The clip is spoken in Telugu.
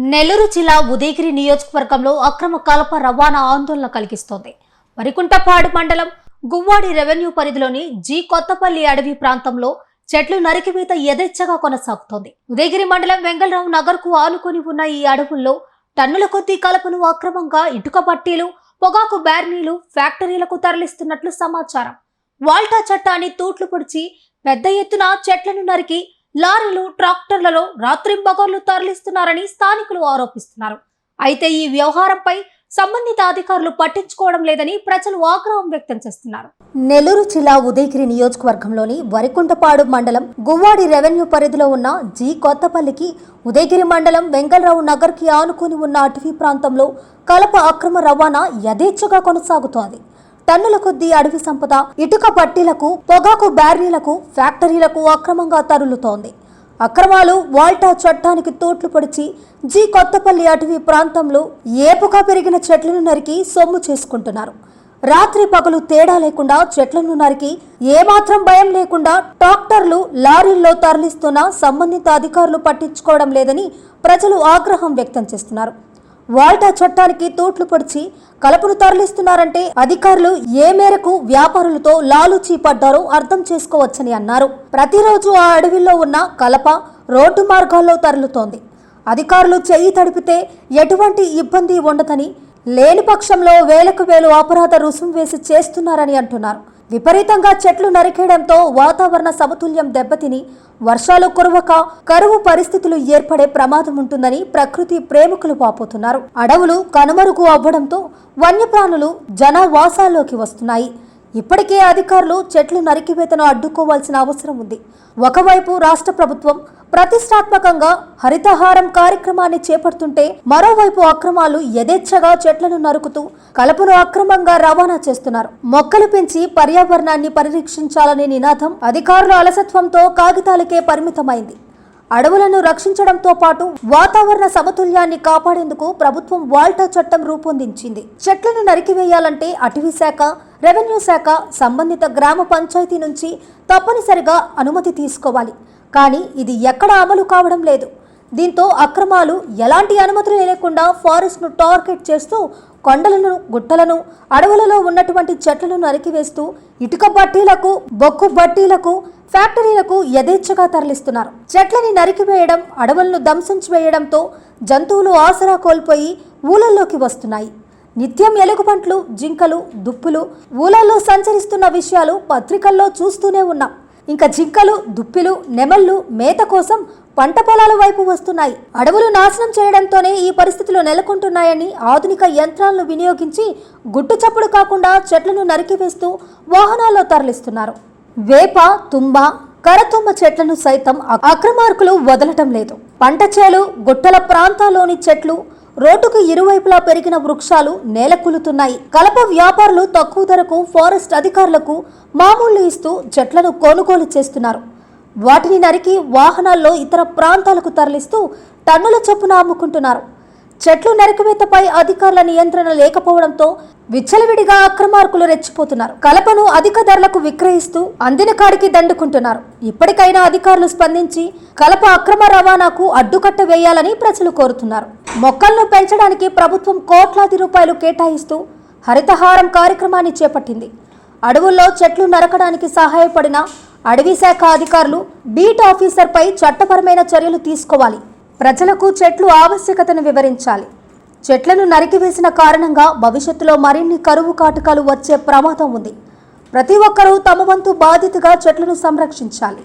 నెల్లూరు జిల్లా ఉదయగిరి నియోజకవర్గంలో అక్రమ కలప రవాణా ఆందోళన కలిగిస్తోంది. వరికుంటపాడు మండలం గువ్వాడి రెవెన్యూ పరిధిలోని జి కొత్తపల్లి అడవి ప్రాంతంలో చెట్లు నరికివేత యథేచ్ఛగా కొనసాగుతోంది. ఉదయగిరి మండలం వెంగళరావు నగర్ కు ఆనుకొని ఉన్న ఈ అడవుల్లో టన్నుల కొద్దీ కలపను అక్రమంగా ఇటుక బట్టీలు, పొగాకు బ్యార్నీలు ఫ్యాక్టరీలకు తరలిస్తున్నట్లు సమాచారం. వాల్టా చట్టాన్ని తూట్లు పొడిచి పెద్ద ఎత్తున చెట్లను నరికి లారీలు, ట్రాక్టర్లలో రాత్రింబగర్లు తరలిస్తున్నారని స్థానికులు ఆరోపిస్తున్నారు. అయితే ఈ వ్యవహారంపై సంబంధిత అధికారులు పట్టించుకోవడం లేదని ప్రజలు ఆగ్రహం వ్యక్తం చేస్తున్నారు. నెల్లూరు జిల్లా ఉదయగిరి నియోజకవర్గంలోని వరికుంటపాడు మండలం గువ్వాడి రెవెన్యూ పరిధిలో ఉన్న జి కొత్తపల్లికి ఉదయగిరి మండలం వెంగళరావు నగర్ కి ఆనుకొని ఉన్న అటవీ ప్రాంతంలో కలప అక్రమ రవాణా యథేచ్ఛగా కొనసాగుతోంది. టన్నుల కొద్దీ అడవి సంపద ఇటుక పట్టీలకు, పొగాకు బ్యారీలకు, ఫ్యాక్టరీలకు అక్రమంగా తరులుతోంది. అక్రమాలు వాల్టా చట్టానికి తోట్లు పొడిచి జి కొత్తపల్లి అటవీ ప్రాంతంలో ఏపుగా పెరిగిన చెట్లను నరికి సొమ్ము చేసుకుంటున్నారు. రాత్రి పగలు తేడా లేకుండా చెట్లను నరికి ఏమాత్రం భయం లేకుండా ట్రాక్టర్లు, లారీల్లో తరలిస్తున్న సంబంధిత అధికారులు పట్టించుకోవడం లేదని ప్రజలు ఆగ్రహం వ్యక్తం చేస్తున్నారు. వాల్టా చట్టానికి తోట్లు పొడిచి కలపను తరలిస్తున్నారంటే అధికారులు ఏ మేరకు వ్యాపారులతో లాలూచీ పడ్డారో అర్థం చేసుకోవచ్చని అన్నారు. ప్రతిరోజు ఆ అడవిలో ఉన్న కలప రోడ్డు మార్గాల్లో తరలుతోంది. అధికారులు చెయ్యి తడిపితే ఎటువంటి ఇబ్బంది ఉండదని, లేని పక్షంలో వేలకు వేలు అపరాధ రుసుము వేసి చేస్తున్నారని అంటున్నారు. విపరీతంగా చెట్లు నరికేయడంతో వాతావరణ సమతుల్యం దెబ్బతిని వర్షాలు కురవక కరువు పరిస్థితులు ఏర్పడే ప్రమాదం ఉంటుందని ప్రకృతి ప్రేమికులు వాపోతున్నారు. అడవులు కనుమరుగు అవ్వడంతో వన్యప్రాణులు జనవాసాల్లోకి వస్తున్నాయి. ఇప్పటికే అధికారులు చెట్లు నరికివేతను అడ్డుకోవాల్సిన అవసరం ఉంది. ఒకవైపు రాష్ట్ర ప్రభుత్వం ప్రతిష్టాత్మకంగా హరితహారం కార్యక్రమాన్ని చేపడుతుంటే, మరోవైపు అక్రమాలు యథేచ్ఛగా చెట్లను నరుకుతూ కలపను అక్రమంగా రవాణా చేస్తున్నారు. మొక్కలు పెంచి పర్యావరణాన్ని పరిరక్షించాలనే నినాదం అధికారుల అలసత్వంతో కాగితాలకే పరిమితమైంది. అడవులను రక్షించడంతో పాటు వాతావరణ సమతుల్యాన్ని కాపాడేందుకు ప్రభుత్వం వాల్టా చట్టం రూపొందించింది. చెట్లను నరికివేయాలంటే అటవీ శాఖ, రెవెన్యూ శాఖ, సంబంధిత గ్రామ పంచాయతీ నుంచి తప్పనిసరిగా అనుమతి తీసుకోవాలి. కానీ ఇది ఎక్కడ అమలు కావడం లేదు. దీంతో అక్రమాలు ఎలాంటి అనుమతులు లేకుండా ఫారెస్ట్ను టార్గెట్ చేస్తూ కొండలను, గుట్టలను, అడవులలో ఉన్నటువంటి చెట్లను నరికివేస్తూ ఇటుక బట్టీలకు, బొక్కు బట్టీలకు, ఫ్యాక్టరీలకు యథేచ్ఛగా తరలిస్తున్నారు. చెట్లని నరికివేయడం, అడవులను ధ్వంసించి వేయడంతో జంతువులు ఆసరా కోల్పోయి ఊళ్ళల్లోకి వస్తున్నాయి. నిత్యం ఎలుగుబంట్లు, జింకలు, దుప్పులు ఊళ్ళల్లో సంచరిస్తున్న విషయాలు పత్రికల్లో చూస్తూనే ఉన్నాం. ఇంకా జింకలు, దుప్పిలు, నెమళ్లు మేత కోసం పంట పొలాల వైపు వస్తున్నాయి. అడవులు నాశనం చేయడంతోనే ఈ పరిస్థితులు నెలకొంటున్నాయని ఆధునిక యంత్రాలను వినియోగించి గుట్టు చప్పుడు కాకుండా చెట్లను నరికివేస్తూ వాహనాల్లో తరలిస్తున్నారు. వేప, తుంబ, కరతుమ్మ చెట్లను సైతం అక్రమార్కులు వదలటం లేదు. పంట చేలు, గుట్టల ప్రాంతాల్లోని చెట్లు, రోడ్డుకు ఇరువైపులా పెరిగిన వృక్షాలు నేలకూలుతున్నాయి. కలప వ్యాపారులు తక్కువ ధరకు ఫారెస్ట్ అధికారులకు మామూళ్లు ఇస్తూ చెట్లను కొనుగోలు చేస్తున్నారు. వాటిని నరికి వాహనాల్లో ఇతర ప్రాంతాలకు తరలిస్తూ టన్నుల చొప్పున అమ్ముకుంటున్నారు. చెట్లు నరికివేతపై అధికారుల నియంత్రణ లేకపోవడంతో విచ్చలవిడిగా అక్రమార్కులు రెచ్చిపోతున్నారు. కలపను అధిక ధరలకు విక్రయిస్తూ అందిన కాడికి దండుకుంటున్నారు. ఇప్పటికైనా అధికారులు స్పందించి కలప అక్రమ రవాణాకు అడ్డుకట్ట వేయాలని ప్రజలు కోరుతున్నారు. మొక్కలను పెంచడానికి ప్రభుత్వం కోట్లాది రూపాయలు కేటాయిస్తూ హరితహారం కార్యక్రమాన్ని చేపట్టింది. అడవుల్లో చెట్లు నరకడానికి సహాయపడిన అడవి శాఖ అధికారులు, బీట్ ఆఫీసర్పై చట్టపరమైన చర్యలు తీసుకోవాలి. ప్రజలకు చెట్లు ఆవశ్యకతను వివరించాలి. చెట్లను నరికివేసిన కారణంగా భవిష్యత్తులో మరిన్ని కరువు కాటకాలు వచ్చే ప్రమాదం ఉంది. ప్రతి ఒక్కరూ తమ వంతు బాధ్యతగా చెట్లను సంరక్షించాలి.